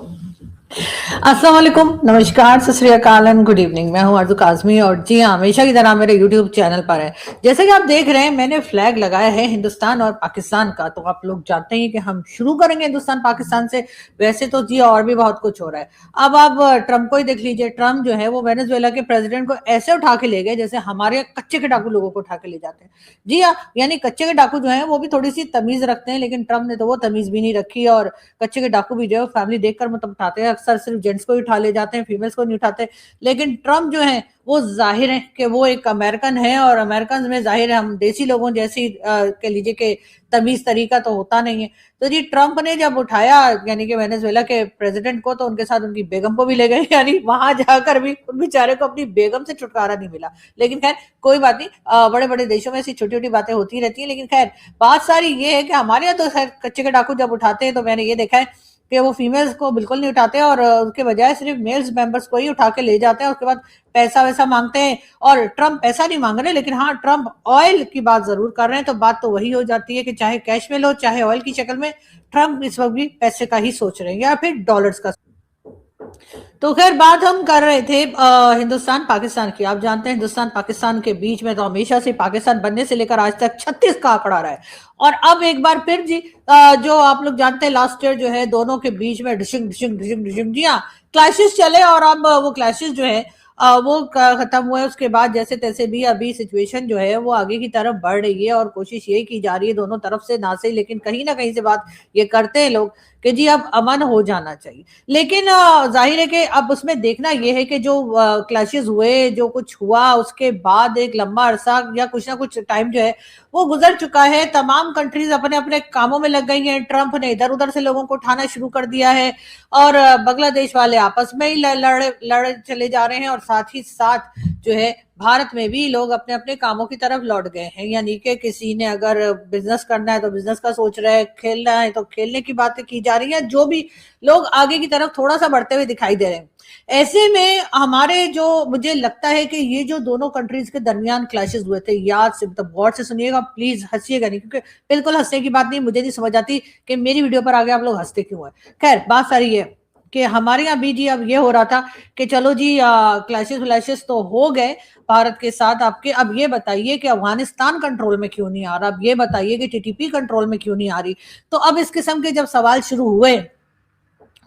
अस्सलाम वालेकुम, नमस्कार, सत श्री अकाल एंड गुड इवनिंग। मैं हूं अर्ज़ू काज़मी और जी हाँ, हमेशा की तरह मेरे यूट्यूब चैनल पर है। जैसे कि आप देख रहे हैं, मैंने फ्लैग लगाया है हिंदुस्तान और पाकिस्तान का। तो आप लोग जानते हैं कि हम शुरू करेंगे हिंदुस्तान पाकिस्तान से। वैसे तो जी और भी बहुत कुछ हो रहा है। अब आप ट्रंप को ही देख लीजिए। ट्रंप जो है वो वेनेजुएला के प्रेसिडेंट को ऐसे उठा के ले गए जैसे हमारे यहाँ कच्चे के डाकू लोगों को उठा के ले जाते हैं। जी हाँ, यानी कच्चे के डाकू जो है वो भी थोड़ी सी तमीज रखते हैं, लेकिन ट्रंप ने तो वो तमीज भी नहीं रखी। और कच्चे के डाकू भी जो है फैमिली देखकर मतलब उठाते हैं। अक्सर सिर्फ जेंट्स को ही उठा ले जाते हैं, फीमेल्स को नहीं उठाते। लेकिन ट्रम्प जो है वो जाहिर है कि वो एक अमेरिकन है, और अमेरिकन में जाहिर है हम देसी लोगों जैसी कह लीजिए कि तमीज तरीका तो होता नहीं है। तो जी ट्रंप ने जब उठाया यानी कि वेनेजुएला के प्रेसिडेंट को, तो उनके साथ उनकी बेगम को भी ले गए। यानी वहां जाकर भी उन बेचारे को अपनी बेगम से छुटकारा नहीं मिला। लेकिन खैर कोई बात नहीं, बड़े बड़े देशों में ऐसी छोटी छोटी बातें होती रहती है। लेकिन खैर बात सारी ये है कि हमारे यहाँ तो खैर कच्चे के डाकू जब उठाते हैं तो मैंने ये देखा है कि वो फीमेल्स को बिल्कुल नहीं उठाते, और उसके बजाय सिर्फ मेल्स मेंबर्स को ही उठा के ले जाते हैं। उसके बाद पैसा वैसा मांगते हैं। और ट्रंप पैसा नहीं मांग रहे, लेकिन हाँ ट्रंप ऑयल की बात जरूर कर रहे हैं। तो बात तो वही हो जाती है कि चाहे कैश में लो चाहे ऑयल की शक्ल में, ट्रंप इस वक्त भी पैसे का ही सोच रहे हैं या फिर डॉलर्स का। तो खैर बात हम कर रहे थे हिंदुस्तान पाकिस्तान की। आप जानते हैं हिंदुस्तान पाकिस्तान के बीच में तो हमेशा से पाकिस्तान बनने से लेकर आज तक 36 का आंकड़ा रहा है। और अब एक बार फिर जी जो आप लोग जानते हैं लास्ट ईयर जो है दोनों के बीच में डिशिंग डिशिंग डिशिंग डिशिंग जी हाँ क्लैशेस चले। और अब वो क्लैशेस जो है वो खत्म हुए। उसके बाद जैसे तैसे भी अभी सिचुएशन जो है वो आगे की तरफ बढ़ रही है, और कोशिश ये की जा रही है दोनों तरफ से ना सही, लेकिन कहीं ना कहीं से बात ये करते हैं लोग कि जी अब अमन हो जाना चाहिए। लेकिन जाहिर है कि अब उसमें देखना यह है कि जो क्लैशेस हुए, जो कुछ हुआ, उसके बाद एक लंबा अरसा या कुछ ना कुछ टाइम जो है वो गुजर चुका है। तमाम कंट्रीज अपने अपने कामों में लग गई हैं। ट्रंप ने इधर उधर से लोगों को उठाना शुरू कर दिया है, और बांग्लादेश वाले आपस में ही लड़ चले जा रहे हैं। और साथ ही साथ जो है भारत में भी लोग अपने अपने कामों की तरफ लौट गए हैं। यानी कि किसी ने अगर बिजनेस करना है तो बिजनेस का सोच रहा है, खेलना है तो खेलने की बातें की जा रही है। जो भी लोग आगे की तरफ थोड़ा सा बढ़ते हुए दिखाई दे रहे हैं। ऐसे में हमारे जो मुझे लगता है कि ये जो दोनों कंट्रीज के दरमियान क्लैशेस हुए थे, याद से मतलब गौर से सुनिएगा, प्लीज हंसिएगा नहीं, क्योंकि बिल्कुल हंसने की बात नहीं। मुझे नहीं समझ आती कि मेरी वीडियो पर आगे आप लोग हंसते क्यों है। खैर बात सारी है कि हमारे यहाँ भी जी अब ये हो रहा था कि चलो जी क्लैशेस व्लैशेस तो हो गए भारत के साथ आपके। अब ये बताइए कि अफगानिस्तान कंट्रोल में क्यों नहीं आ रहा, अब ये बताइए कि टीटीपी कंट्रोल में क्यों नहीं आ रही। तो अब इस किस्म के जब सवाल शुरू हुए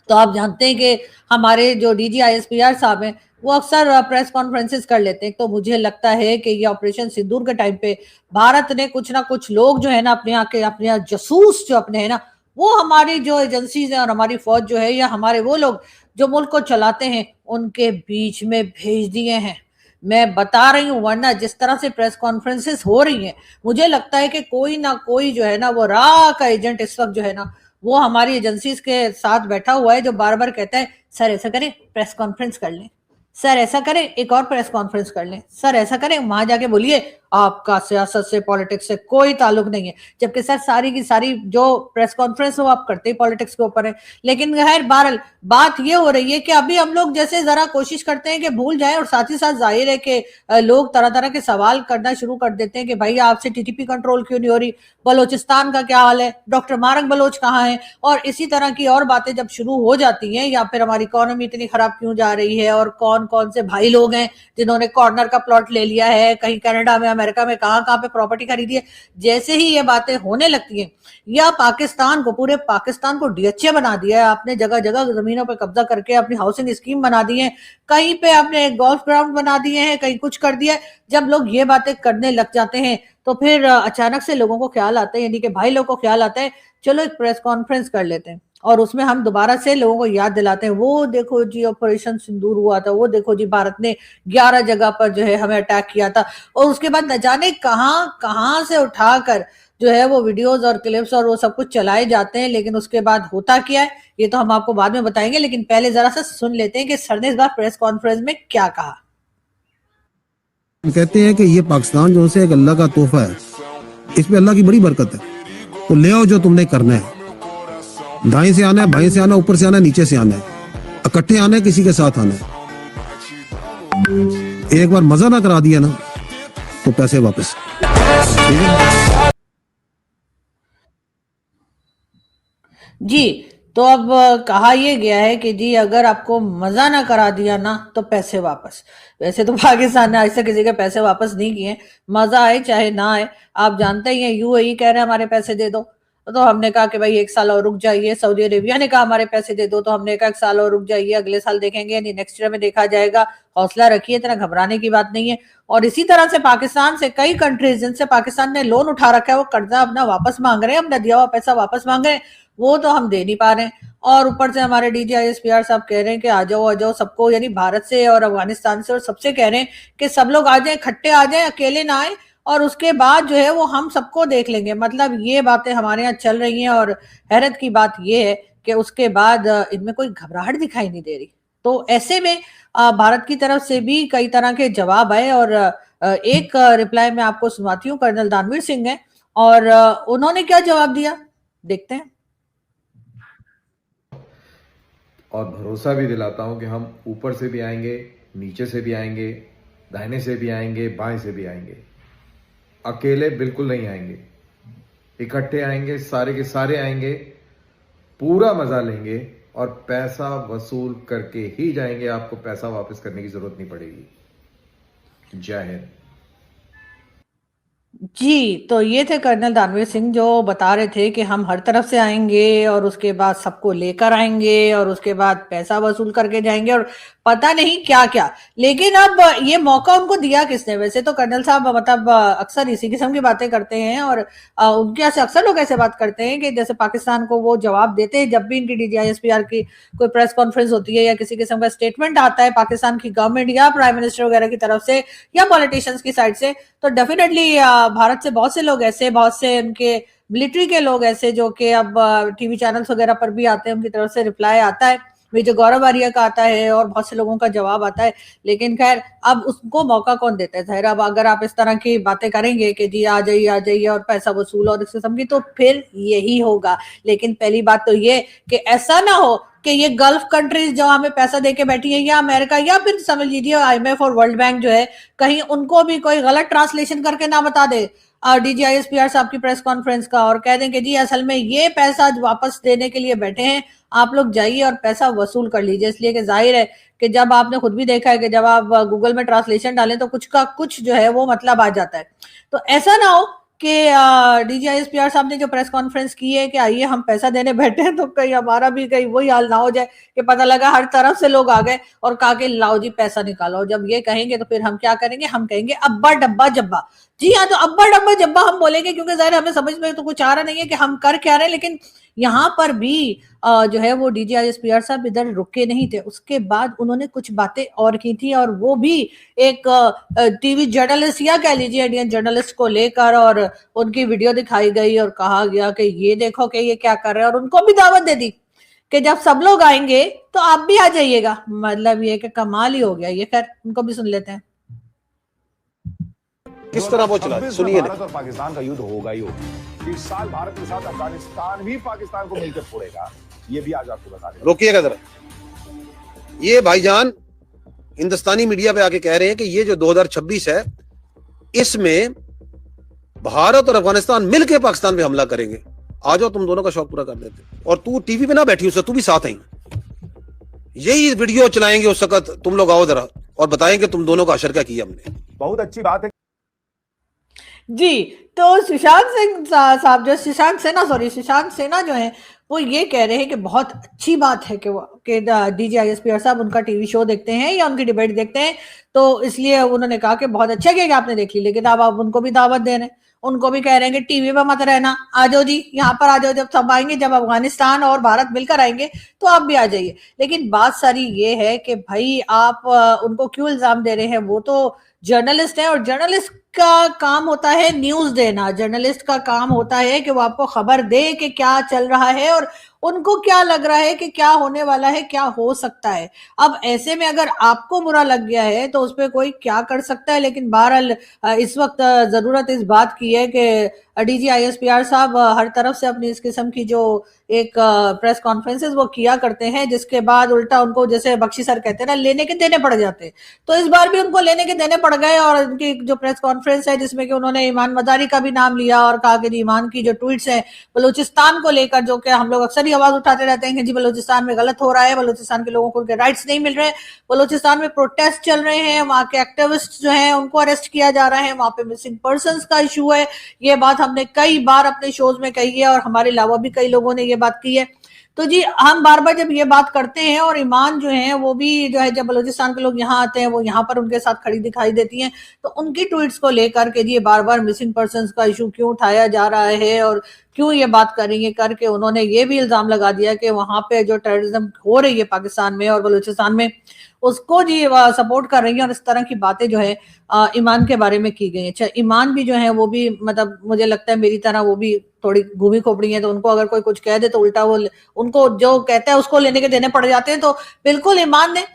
तो आप जानते हैं कि हमारे जो DGISPR साहब हैं वो अक्सर प्रेस कॉन्फ्रेंसेस कर लेते हैं। तो मुझे लगता है कि ये ऑपरेशन सिंदूर के टाइम पे भारत ने कुछ ना कुछ लोग जो है ना अपने यहाँ जासूस जो अपने है ना, वो हमारी जो एजेंसीज हैं और हमारी फौज जो है या हमारे वो लोग जो मुल्क को चलाते हैं उनके बीच में भेज दिए हैं। मैं बता रही हूँ, वरना जिस तरह से प्रेस कॉन्फ्रेंसेस हो रही हैं मुझे लगता है कि कोई ना कोई जो है ना वो रा का एजेंट इस वक्त जो है ना वो हमारी एजेंसीज के साथ बैठा हुआ है, जो बार बार कहता है सर ऐसा करें प्रेस कॉन्फ्रेंस कर लें, सर ऐसा करें एक और प्रेस कॉन्फ्रेंस कर लें, सर ऐसा करें वहां जाके बोलिए आपका सियासत से पॉलिटिक्स से कोई ताल्लुक नहीं है। जबकि सर सारी की सारी जो प्रेस कॉन्फ्रेंस हो आप करते ही पॉलिटिक्स के ऊपर है। लेकिन खैर बहरहाल बात ये हो रही है कि अभी हम लोग जैसे जरा कोशिश करते हैं कि भूल जाए, और साथ ही साथ जाहिर है कि लोग तरह तरह के सवाल करना शुरू कर देते हैं कि भाई आपसे टीटीपी कंट्रोल क्यों नहीं हो रही, बलोचिस्तान का क्या हाल है, डॉक्टर मारक बलोच कहाँ है, और इसी तरह की और बातें जब शुरू हो जाती हैं, या फिर हमारी इकोनॉमी इतनी खराब क्यों जा रही है, और कौन कौन से भाई लोग हैं जिन्होंने कॉर्नर का प्लॉट ले लिया है, कहीं कनाडा में अमेरिका में कहां कहां पे प्रॉपर्टी खरीदी है। जैसे ही ये बातें होने लगती हैं, या पाकिस्तान को पूरे पाकिस्तान को डीएचए बना दिया है आपने, जगह जगह जमीनों पर कब्जा करके अपनी हाउसिंग स्कीम बना दी है, कहीं पे आपने गोल्फ ग्राउंड बना दिए हैं, कहीं कुछ कर दिया है। जब लोग ये बातें करने लग जाते हैं तो फिर अचानक से लोगों को ख्याल आता है, यानी कि भाई लोगों को ख्याल आता है चलो एक प्रेस कॉन्फ्रेंस कर लेते हैं, और उसमें हम दोबारा से लोगों को याद दिलाते हैं वो देखो जी ऑपरेशन सिंदूर हुआ था, वो देखो जी भारत ने 11 जगह पर जो है हमें अटैक किया था। और उसके बाद न जाने कहां कहां से उठाकर जो है वो वीडियोस और क्लिप्स और वो सब कुछ चलाए जाते हैं। लेकिन उसके बाद होता क्या है ये तो हम आपको बाद में बताएंगे, लेकिन पहले जरा सा सुन लेते हैं कि सर ने इस बार प्रेस कॉन्फ्रेंस में क्या कहा। हम कहते हैं कि ये पाकिस्तान जो है एक अल्लाह का तोहफा है, इसमें अल्लाह की बड़ी बरकत है, तो ले आओ जो तुमने करना है। दाएं से आना है, बाएं से आना है, ऊपर से आना है, नीचे से आना है, इकट्ठे आना है, किसी के साथ आना है। एक बार मजा ना करा दिया ना तो पैसे वापस। जी तो अब कहा ये गया है कि जी अगर आपको मजा ना करा दिया ना तो पैसे वापस। वैसे तो पाकिस्तान ने आज तक किसी के पैसे वापस नहीं किए, मजा आए चाहे ना आए। आप जानते ही हैं यूएई कह रहे हैं हमारे पैसे दे दो, तो हमने कहा कि भाई 1 साल और रुक जाइए। सऊदी अरेबिया ने कहा हमारे पैसे दे दो, तो हमने कहा 1 साल और रुक जाइए, अगले साल देखेंगे यानी नेक्स्ट ईयर में देखा जाएगा। हौसला रखिए, इतना घबराने की बात नहीं है। और इसी तरह से पाकिस्तान से कई कंट्रीज जिनसे पाकिस्तान ने लोन उठा रखा है वो कर्जा अपना वापस मांग रहे हैं, अपना दिया हुआ पैसा वापस मांग रहे हैं, वो तो हम दे नहीं पा रहे हैं। और ऊपर से हमारे डीजीआईएसपीआर साहब कह रहे हैं कि आ जाओ सबको, यानी भारत से और अफगानिस्तान से और सबसे कह रहे हैं कि सब लोग आ जाए, इकट्ठे आ जाए, अकेले ना आए, और उसके बाद जो है वो हम सबको देख लेंगे। मतलब ये बातें हमारे यहाँ चल रही हैं और हैरत की बात ये है कि उसके बाद इनमें कोई घबराहट दिखाई नहीं दे रही। तो ऐसे में भारत की तरफ से भी कई तरह के जवाब आए और एक रिप्लाई में आपको सुनाती हूँ, कर्नल दानवीर सिंह है और उन्होंने क्या जवाब दिया, देखते हैं। और भरोसा भी दिलाता हूं कि हम ऊपर से भी आएंगे, नीचे से भी आएंगे, दाहिने से भी आएंगे, बाएं से भी आएंगे, अकेले बिल्कुल नहीं आएंगे, इकट्ठे आएंगे, सारे के सारे आएंगे, पूरा मजा लेंगे और पैसा वसूल करके ही जाएंगे। आपको पैसा वापस करने की जरूरत नहीं पड़ेगी। जय हिंद। जी, तो ये थे कर्नल दानवीर सिंह जो बता रहे थे कि हम हर तरफ से आएंगे और उसके बाद सबको लेकर आएंगे और उसके बाद पैसा वसूल करके जाएंगे और पता नहीं क्या क्या। लेकिन अब ये मौका उनको दिया किसने? वैसे तो कर्नल साहब मतलब अक्सर इसी किस्म की बातें करते हैं और उनके यहाँ से अक्सर लोग ऐसे बात करते हैं कि जैसे पाकिस्तान को वो जवाब देते हैं जब भी इनकी डीजीआईएसपीआर की कोई प्रेस कॉन्फ्रेंस होती है या किसी किस्म का स्टेटमेंट आता है पाकिस्तान की गवर्नमेंट या प्राइम मिनिस्टर वगैरह की तरफ से या पॉलिटिशियंस की साइड से, तो डेफिनेटली भारत से बहुत से लोग ऐसे, बहुत से उनके मिलिट्री के लोग ऐसे जो कि अब टीवी चैनल्स वगैरह पर भी आते हैं, उनकी तरफ से रिप्लाई आता है, विजय गौरव आर्या का आता है और बहुत से लोगों का जवाब आता है। लेकिन खैर अब उसको मौका कौन देता है? जाहिर अब अगर आप इस तरह की बातें करेंगे कि जी आ जाइए और पैसा वसूल और इस किस्म की, तो फिर यही होगा। लेकिन पहली बात तो ये कि ऐसा ना हो कि ये गल्फ कंट्रीज जो हमें पैसा देके बैठी है या अमेरिका या फिर समझ लीजिए आईएमएफ और वर्ल्ड बैंक जो है, कहीं उनको भी कोई गलत ट्रांसलेशन करके ना बता दे डीजीआईएसपीआर साहब की प्रेस कॉन्फ्रेंस का और कह दें कि जी असल में ये पैसा वापस देने के लिए बैठे हैं, आप लोग जाइए और पैसा वसूल कर लीजिए। इसलिए कि जाहिर है कि जब आपने खुद भी देखा है कि जब आप गूगल में ट्रांसलेशन डालें तो कुछ का कुछ जो है वो मतलब आ जाता है। तो ऐसा ना हो कि डीजीआईएसपीआर साहब ने जो प्रेस कॉन्फ्रेंस की है कि आइए हम पैसा देने बैठे हैं, तो कहीं हमारा भी कहीं वही हाल ना हो जाए कि पता लगा हर तरफ से लोग आ गए और कहा कि लाओ जी पैसा निकालो। जब ये कहेंगे तो फिर हम क्या करेंगे? हम कहेंगे अब्बा डब्बा जब्बा। जी हाँ, तो अब्बा डब्बा जब्बा हम बोलेंगे क्योंकि जाहिर हमें समझ में तो कुछ आ रहा नहीं है कि हम कर क्या रहे हैं। लेकिन यहाँ पर भी जो है वो डीजीआईएसपीआर साहब इधर रुके नहीं थे, उसके बाद उन्होंने कुछ बातें और की थी और वो भी एक टीवी जर्नलिस्ट या कह लीजिए इंडियन जर्नलिस्ट को लेकर और उनकी वीडियो दिखाई गई और कहा गया कि ये देखो कि ये क्या कर रहे हैं और उनको भी दावत दे दी कि जब सब लोग आएंगे तो आप भी आ जाइएगा। मतलब ये कि कमाल ही हो गया ये। खैर उनको भी सुन लेते हैं। किस तरह वो चला, सुनिए। भारत और पाकिस्तान का युद्ध होगा ही होगा। इस साल भारत के साथ अफगानिस्तान भी पाकिस्तान को मिलकर फोड़ेगा, ये भी आज आपको बता दें। रोकिएगा जरा, ये भाईजान हिंदुस्तानी मीडिया पे आके कह रहे हैं कि ये जो 2026 है इसमें भारत और अफगानिस्तान मिलकर पाकिस्तान पे हमला करेंगे। आ जाओ, तुम दोनों का शौक पूरा कर देते। और तू टीवी पे ना बैठी उससे, तू भी साथ आई, यही वीडियो चलाएंगे उस वक्त। तुम लोग आओ जरा और बताएंगे तुम दोनों का असर क्या किया हमने। बहुत अच्छी बात है जी। तो सुशांत सिंह साहब जो सुशांत सेना जो है वो ये कह रहे हैं कि बहुत अच्छी बात है कि वो कि डीजीआईएसपीआर साहब उनका टीवी शो देखते हैं या उनकी डिबेट देखते हैं, तो इसलिए उन्होंने कहा कि बहुत अच्छा किया कि आपने देख ली। लेकिन अब आप उनको भी दावत दे रहे हैं, उनको भी कह रहे हैं कि टीवी पर मत रहना, आ जाओ जी यहाँ पर आ जाओ। जब सब आएंगे, जब अफगानिस्तान और भारत मिलकर आएंगे तो आप भी आ जाइए। लेकिन बात सारी ये है कि भाई आप उनको क्यों इल्जाम दे रहे हैं? वो तो जर्नलिस्ट है और जर्नलिस्ट का काम होता है न्यूज देना। जर्नलिस्ट का काम होता है कि वो आपको खबर दे कि क्या चल रहा है और उनको क्या लग रहा है कि क्या होने वाला है, क्या हो सकता है। अब ऐसे में अगर आपको बुरा लग गया है तो उस पर कोई क्या कर सकता है। लेकिन बहरहाल इस वक्त जरूरत इस बात की है कि डीजीआईएसपीआर साहब हर तरफ से अपनी इस किस्म की जो एक प्रेस कॉन्फ्रेंसेस वो किया करते हैं, जिसके बाद उल्टा उनको जैसे बख्शी सर कहते हैं ना, लेने के देने पड़ जाते हैं। तो इस बार भी उनको लेने के देने पड़ गए और उनकी जो प्रेस कॉन्फ्रेंस कॉन्फ्रेंस है जिसमें कि उन्होंने ईमान मजारी का भी नाम लिया और कहा कि जी ईमान की जो ट्वीट्स है बलूचिस्तान को लेकर, जो कि हम लोग अक्सर ही आवाज उठाते रहते हैं कि जी बलूचिस्तान में गलत हो रहा है, बलूचिस्तान के लोगों को उनके राइट्स नहीं मिल रहे, बलूचिस्तान में प्रोटेस्ट चल रहे हैं, वहां के एक्टिविस्ट जो हैं उनको अरेस्ट किया जा रहा है, वहां पे मिसिंग पर्संस का इशू है। ये बात हमने कई बार अपने शोज में कही है और हमारे अलावा भी कई लोगों ने ये बात की है। तो जी हम बार बार जब ये बात करते हैं और ईमान जो है वो भी जो है, जब बलूचिस्तान के लोग यहाँ आते हैं वो यहाँ पर उनके साथ खड़ी दिखाई देती हैं, तो उनकी ट्वीट्स को लेकर के जी बार बार मिसिंग पर्संस का इशू क्यों उठाया जा रहा है और क्यों ये बात करेंगे करके उन्होंने ये भी इल्जाम लगा दिया कि वहां पे जो टेररिज्म हो रही है पाकिस्तान में और बलूचिस्तान में उसको जी सपोर्ट कर रही है और इस तरह की बातें जो है ईमान के बारे में की गई है। अच्छा, ईमान भी जो है वो भी मतलब मुझे लगता है मेरी तरह वो भी थोड़ी घूमी खोपड़ी है, तो उनको अगर कोई कुछ कह दे तो उल्टा वो उनको जो कहता है उसको लेने के देने पड़ जाते हैं। तो बिल्कुल ईमान ने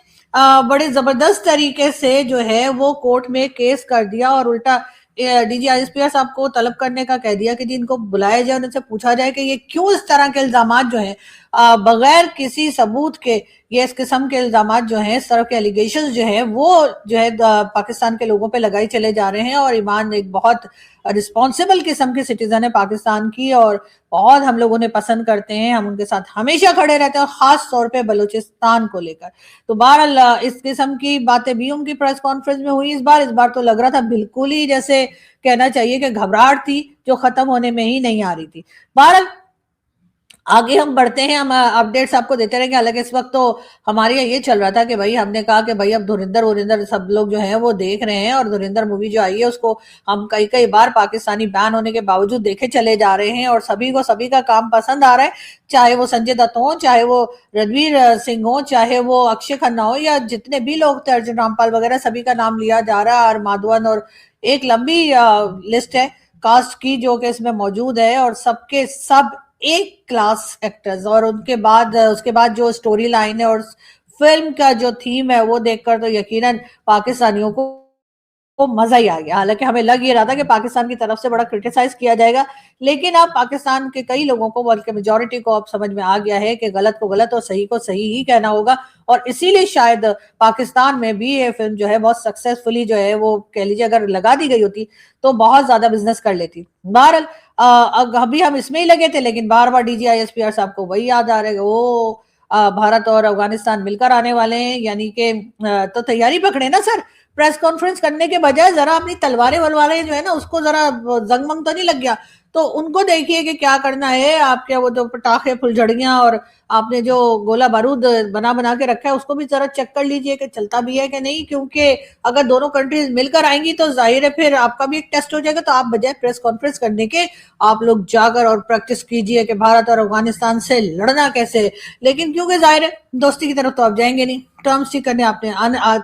बड़े जबरदस्त तरीके से जो है वो कोर्ट में केस कर दिया और उल्टा डीजी आईएसपीआर साहब को तलब करने का कह दिया कि जी इनको बुलाया जाए और उनसे पूछा जाए कि ये क्यों इस तरह के इल्जामात जो है बगैर किसी सबूत के ये इस किस्म के इल्जामात जो हैं, इस तरह के एलिगेशंस जो है वो जो है पाकिस्तान के लोगों पे लगाए चले जा रहे हैं। और ईमान एक बहुत रिस्पॉन्सिबल किस्म की सिटीजन है पाकिस्तान की और बहुत हम लोग उन्हें पसंद करते हैं, हम उनके साथ हमेशा खड़े रहते हैं, खास तौर पे बलूचिस्तान को लेकर। तो बहरहाल इस किस्म की बातें भी उनकी प्रेस कॉन्फ्रेंस में हुई। इस बार तो लग रहा था बिल्कुल ही जैसे कहना चाहिए कि घबराहट थी जो खत्म होने में ही नहीं आ रही थी। बहरहाल आगे हम बढ़ते हैं, हम अपडेट्स आपको देते रहेंगे। हालांकि इस वक्त तो हमारे यहाँ ये चल रहा था कि भाई हमने कहा कि भाई अब धुरिंदर सब लोग जो हैं वो देख रहे हैं और धुरिंदर मूवी जो आई है उसको हम कई बार पाकिस्तानी बैन होने के बावजूद देखे चले जा रहे हैं और सभी को सभी का काम पसंद आ रहा है, चाहे वो संजय दत्त हो, चाहे वो रणवीर सिंह हो, चाहे वो अक्षय खन्ना हो या जितने भी लोग थे, अर्जुन रामपाल वगैरह, सभी का नाम लिया जा रहा है। और माधवन और एक लंबी लिस्ट है कास्ट की जो कि इसमें मौजूद है और सबके सब एक क्लास एक्टर्स। और उनके बाद उसके बाद जो स्टोरी लाइन है और फिल्म का जो थीम है वो देखकर तो यकीनन पाकिस्तानियों को मजा ही आ गया। हालांकि हमें लग ये रहा था कि पाकिस्तान की तरफ से बड़ा क्रिटिसाइज किया जाएगा, लेकिन अब पाकिस्तान के कई लोगों को, बल्कि मेजोरिटी को अब समझ में आ गया है कि गलत को गलत और सही को सही ही कहना होगा। और इसीलिए शायद पाकिस्तान में भी ये फिल्म जो है बहुत सक्सेसफुली जो है वो कह लीजिए अगर लगा दी गई होती तो बहुत ज्यादा बिजनेस कर लेती। बहरहाल अभी हम इसमें ही लगे थे, लेकिन बार बार डीजी आईएसपीआर साहब को वही याद आ रहा है वो भारत और अफगानिस्तान मिलकर आने वाले हैं, यानी कि तो तैयारी पकड़े ना सर। प्रेस कॉन्फ्रेंस करने के बजाय जरा अपनी तलवारें वलवारें जो है ना उसको जरा जंगमंग तो नहीं लग गया, तो उनको देखिए कि क्या करना है। आपके वो जो पटाखे फुलझड़ियां और आपने जो गोला बारूद बना के रखा है उसको भी जरा चेक कर लीजिए कि चलता भी है कि नहीं, क्योंकि अगर दोनों कंट्रीज मिलकर आएंगी तो जाहिर है फिर आपका भी एक टेस्ट हो जाएगा। तो आप बजाय प्रेस कॉन्फ्रेंस करने के आप लोग जाकर और प्रैक्टिस कीजिए कि भारत और अफगानिस्तान से लड़ना कैसे। लेकिन क्योंकि जाहिर है दोस्ती की तरफ तो आप जाएंगे नहीं, टर्म्स ठीक करने आपने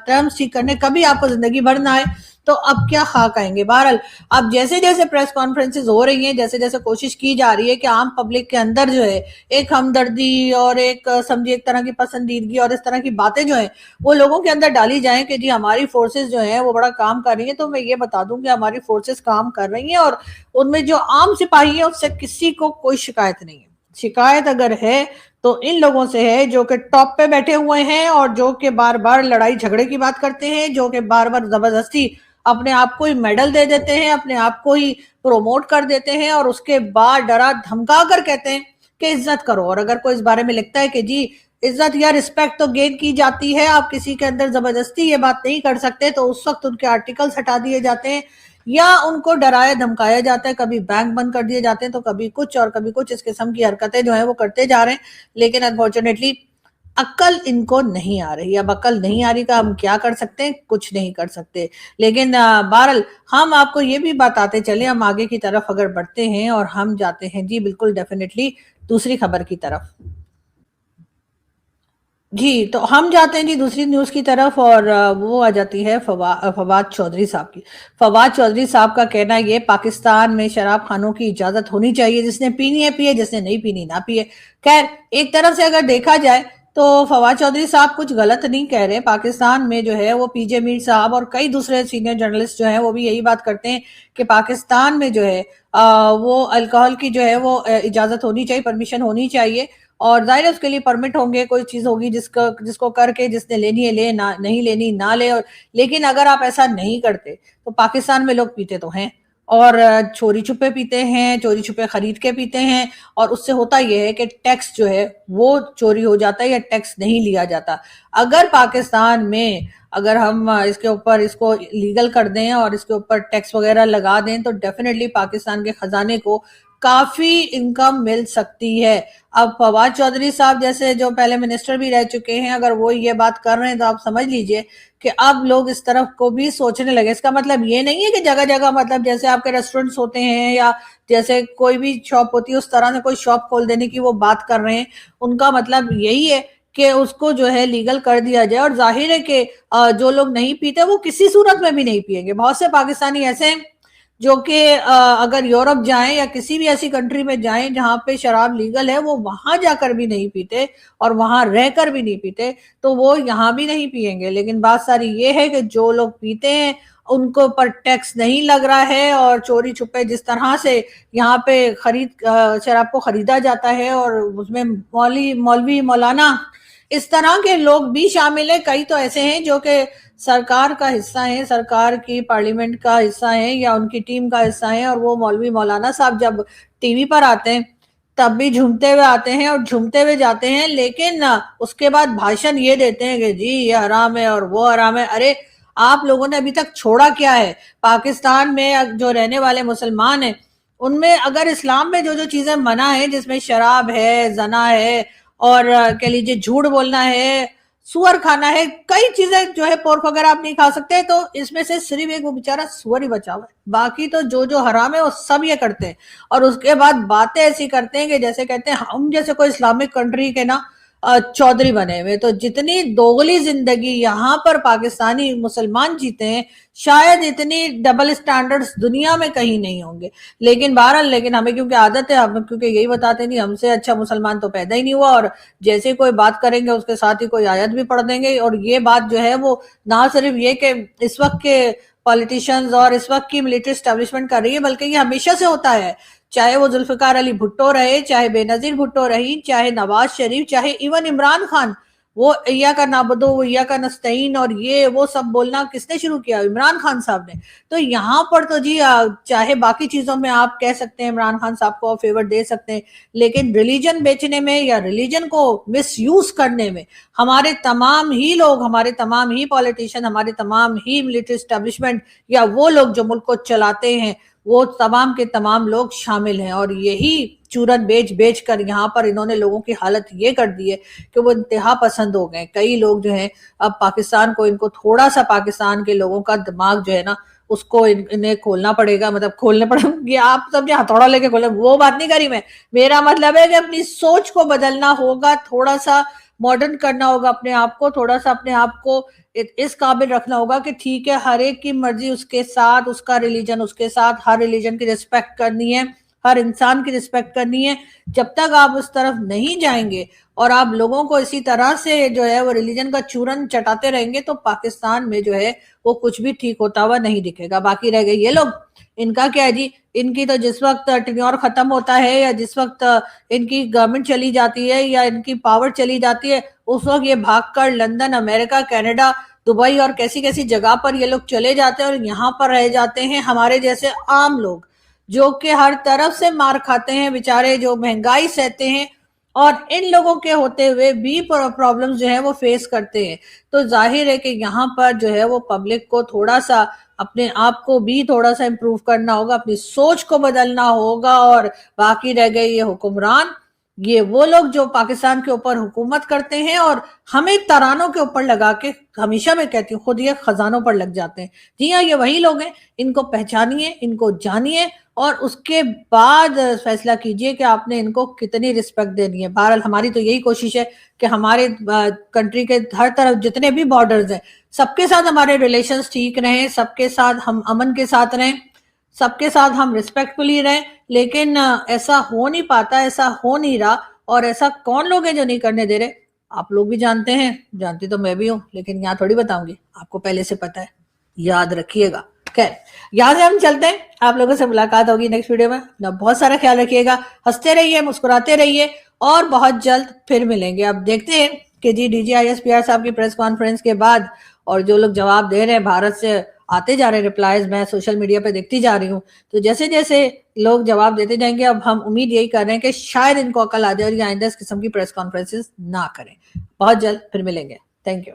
टर्म्स ठीक करने कभी आपको जिंदगी भर ना आए तो अब क्या खाक आएंगे। बहरहाल अब जैसे जैसे प्रेस कॉन्फ्रेंसेस हो रही हैं, जैसे जैसे कोशिश की जा रही है कि आम पब्लिक के अंदर जो है एक हमदर्दी और एक समझिए एक तरह की पसंदीदगी और इस तरह की बातें जो है वो लोगों के अंदर डाली जाएं कि जी हमारी फोर्सेस जो है वो बड़ा काम कर रही है। तो मैं ये बता दूं कि हमारी फोर्सेस काम कर रही हैं और उनमें जो आम सिपाही है उससे किसी को कोई शिकायत नहीं है। शिकायत अगर है तो इन लोगों से है जो कि टॉप पे बैठे हुए हैं और जो कि बार बार लड़ाई झगड़े की बात करते हैं, जो कि बार बार जबरदस्ती अपने आप को ही मेडल दे देते हैं, अपने आप को ही प्रोमोट कर देते हैं और उसके बाद डरा धमका कर कहते हैं कि इज्जत करो। और अगर कोई इस बारे में लिखता है कि जी इज्जत या रिस्पेक्ट तो गेन की जाती है, आप किसी के अंदर जबरदस्ती ये बात नहीं कर सकते, तो उस वक्त उनके आर्टिकल्स हटा दिए जाते हैं या उनको डराया धमकाया जाता है। कभी बैंक बंद कर दिए जाते हैं तो कभी कुछ और कभी कुछ इस किस्म की हरकतें जो है वो करते जा रहे हैं। लेकिन अनफॉर्चुनेटली अक्ल इनको नहीं आ रही। अब अक्ल नहीं आ रही का हम क्या कर सकते हैं, कुछ नहीं कर सकते। लेकिन बहरहाल हम आपको ये भी बताते चले, हम आगे की तरफ अगर बढ़ते हैं और हम जाते हैं जी बिल्कुल डेफिनेटली दूसरी खबर की तरफ। जी तो हम जाते हैं जी दूसरी न्यूज की तरफ और वो आ जाती है फवाद चौधरी साहब की। फवाद चौधरी साहब का कहना ये, पाकिस्तान में शराब खानों की इजाजत होनी चाहिए, जिसने पीनी है पिए, जिसने नहीं पीनी ना पिए। खैर एक तरफ से अगर देखा जाए तो फवाद चौधरी साहब कुछ गलत नहीं कह रहे। पाकिस्तान में जो है वो पीजे मीर साहब और कई दूसरे सीनियर जर्नलिस्ट जो हैं वो भी यही बात करते हैं कि पाकिस्तान में जो है वो अल्कोहल की जो है वो इजाजत होनी चाहिए, परमिशन होनी चाहिए। और जाहिर है उसके लिए परमिट होंगे, कोई चीज होगी जिसको करके जिसने लेनी है ले, ना नहीं लेनी ना ले। और लेकिन अगर आप ऐसा नहीं करते तो पाकिस्तान में लोग पीते तो हैं, और चोरी छुपे पीते हैं, चोरी छुपे खरीद के पीते हैं, और उससे होता यह है कि टैक्स जो है वो चोरी हो जाता है या टैक्स नहीं लिया जाता। अगर पाकिस्तान में अगर हम इसके ऊपर इसको लीगल कर दें और इसके ऊपर टैक्स वगैरह लगा दें तो डेफिनेटली पाकिस्तान के खजाने को काफी इनकम मिल सकती है। अब फवाद चौधरी साहब जैसे जो पहले मिनिस्टर भी रह चुके हैं, अगर वो ये बात कर रहे हैं तो आप समझ लीजिए कि अब लोग इस तरफ को भी सोचने लगे। इसका मतलब ये नहीं है कि जगह जगह मतलब जैसे आपके रेस्टोरेंट्स होते हैं या जैसे कोई भी शॉप होती है उस तरह से कोई शॉप खोल देने की वो बात कर रहे हैं। उनका मतलब यही है कि उसको जो है लीगल कर दिया जाए। और जाहिर है कि जो लोग नहीं पीते वो किसी सूरत में भी नहीं पिएंगे। बहुत से पाकिस्तानी ऐसे हैं जो कि अगर यूरोप जाएं या किसी भी ऐसी कंट्री में जाएं जहां पे शराब लीगल है, वो वहां जाकर भी नहीं पीते और वहां रहकर भी नहीं पीते, तो वो यहाँ भी नहीं पिएंगे। लेकिन बात सारी ये है कि जो लोग पीते हैं उनको ऊपर टैक्स नहीं लग रहा है, और चोरी छुपे जिस तरह से यहाँ पे शराब को खरीदा जाता है और उसमें मौलवी मौलाना इस तरह के लोग भी शामिल है। कई तो ऐसे हैं जो कि सरकार का हिस्सा है, सरकार की पार्लियामेंट का हिस्सा है या उनकी टीम का हिस्सा है, और वो मौलवी मौलाना साहब जब टीवी पर आते हैं तब भी झूमते हुए आते हैं और झूमते हुए जाते हैं, लेकिन उसके बाद भाषण ये देते हैं कि जी ये हराम है और वो हराम है। अरे आप लोगों ने अभी तक छोड़ा क्या है? पाकिस्तान में जो रहने वाले मुसलमान हैं उनमें अगर इस्लाम में जो जो चीजें मना है, जिसमें शराब है, जना है, और कह लीजिए झूठ बोलना है, सुअर खाना है, कई चीजें जो है पोर्क वगैरह आप नहीं खा सकते, तो इसमें से सिर्फ एक वो बेचारा सुअर ही बचा हुआ है। बाकी तो जो जो हराम है वो सब ये करते हैं। और उसके बाद बातें ऐसी करते हैं कि जैसे कहते हैं हम जैसे कोई इस्लामिक कंट्री के ना चौधरी बने हुए। तो जितनी दोगली जिंदगी यहाँ पर पाकिस्तानी मुसलमान जीते हैं, शायद इतनी डबल स्टैंडर्ड्स दुनिया में कहीं नहीं होंगे। लेकिन बहरहाल, लेकिन हमें क्योंकि आदत है, हम क्योंकि यही बताते नहीं, हमसे अच्छा मुसलमान तो पैदा ही नहीं हुआ, और जैसे कोई बात करेंगे उसके साथ ही कोई आयत भी पढ़ देंगे। और ये बात जो है वो ना सिर्फ ये कि इस वक्त के पॉलिटिशियंस और इस वक्त की मिलिट्री एस्टेब्लिशमेंट कर रही है, बल्कि ये हमेशा से होता है। चाहे वो जुल्फिकार अली भुट्टो रहे, चाहे बेनजीर भुट्टो रही, चाहे नवाज शरीफ, चाहे इवन इमरान खान, वो इया का नाबदो, वो इया का नस्तईन और ये वो सब बोलना किसने शुरू किया? इमरान खान साहब ने। तो यहाँ पर तो जी चाहे बाकी चीजों में आप कह सकते हैं इमरान खान साहब को फेवर दे सकते हैं, लेकिन रिलीजन बेचने में या रिलीजन को मिस यूज करने में हमारे तमाम ही लोग, हमारे तमाम ही पॉलिटिशियन, हमारे तमाम ही मिलिट्री एस्टेब्लिशमेंट या वो लोग जो मुल्क को चलाते हैं, वो तमाम के तमाम लोग शामिल हैं। और यही चूरन बेच बेच कर यहाँ पर इन्होंने लोगों की हालत ये कर दी है कि वो इंतहा पसंद हो गए। कई लोग जो हैं अब पाकिस्तान को, इनको थोड़ा सा पाकिस्तान के लोगों का दिमाग जो है ना उसको इन्हें खोलना पड़ेगा, मतलब खोलने पड़ेगा। आप समझे हथौड़ा लेके खोले, वो बात नहीं करी मैं। मेरा मतलब है कि अपनी सोच को बदलना होगा, थोड़ा सा मॉडर्न करना होगा अपने आप को, थोड़ा सा अपने आप को इस काबिल रखना होगा कि ठीक है हर एक की मर्जी उसके साथ, उसका रिलीजन उसके साथ, हर रिलीजन की रिस्पेक्ट करनी है, हर इंसान की रिस्पेक्ट करनी है। जब तक आप उस तरफ नहीं जाएंगे और आप लोगों को इसी तरह से जो है वो रिलीजन का चूरन चटाते रहेंगे तो पाकिस्तान में जो है वो कुछ भी ठीक होता हुआ नहीं दिखेगा। बाकी रह गए ये लोग, इनका क्या है जी, इनकी तो जिस वक्त टेन्योर खत्म होता है या जिस वक्त इनकी गवर्नमेंट चली जाती है या इनकी पावर चली जाती है, उस वक्त ये भागकर लंदन, अमेरिका, कनाडा, दुबई और कैसी कैसी जगह पर ये लोग चले जाते हैं और यहाँ पर रह जाते हैं हमारे जैसे आम लोग, जो कि हर तरफ से मार खाते हैं बेचारे, जो महंगाई सहते हैं और इन लोगों के होते हुए भी प्रॉब्लम्स जो है वो फेस करते हैं। तो जाहिर है कि यहाँ पर जो है वो पब्लिक को थोड़ा सा अपने आप को भी थोड़ा सा इम्प्रूव करना होगा, अपनी सोच को बदलना होगा। और बाकी रह गए ये हुक्मरान, ये वो लोग जो पाकिस्तान के ऊपर हुकूमत करते हैं और हमें तरानों के ऊपर लगा के, हमेशा मैं कहती हूँ, खुद ये खजानों पर लग जाते हैं। जी हाँ, ये वही लोग हैं, इनको पहचानिए, इनको जानिए और उसके बाद फैसला कीजिए कि आपने इनको कितनी रिस्पेक्ट देनी है। बहरहाल हमारी तो यही कोशिश है कि हमारे कंट्री के हर तरफ जितने भी बॉर्डर्स हैं सबके साथ हमारे रिलेशंस ठीक रहें, सबके साथ हम अमन के साथ रहें, सबके साथ हम रिस्पेक्टफुली रहें। लेकिन ऐसा हो नहीं पाता, ऐसा हो नहीं रहा। और ऐसा कौन लोग हैं जो नहीं करने दे रहे? आप लोग भी जानते हैं, जानती तो मैं भी हूँ, लेकिन यहाँ थोड़ी बताऊंगी, आपको पहले से पता है, याद रखिएगा। खैर, यहाँ से हम चलते हैं, आप लोगों से मुलाकात होगी नेक्स्ट वीडियो में। ना बहुत सारा ख्याल रखिएगा, हंसते रहिए, मुस्कुराते रहिए और बहुत जल्द फिर मिलेंगे। अब देखते हैं कि जी DGISPR साहब की प्रेस कॉन्फ्रेंस के बाद और जो लोग जवाब दे रहे हैं, भारत से आते जा रहे रिप्लाईज, मैं सोशल मीडिया पे देखती जा रही हूँ, तो जैसे जैसे लोग जवाब देते जाएंगे, अब हम उम्मीद यही कर रहे हैं कि शायद इनको अकल आ जाए और ये आइंदा इस किस्म की प्रेस कॉन्फ्रेंसेस ना करें। बहुत जल्द फिर मिलेंगे। Thank you.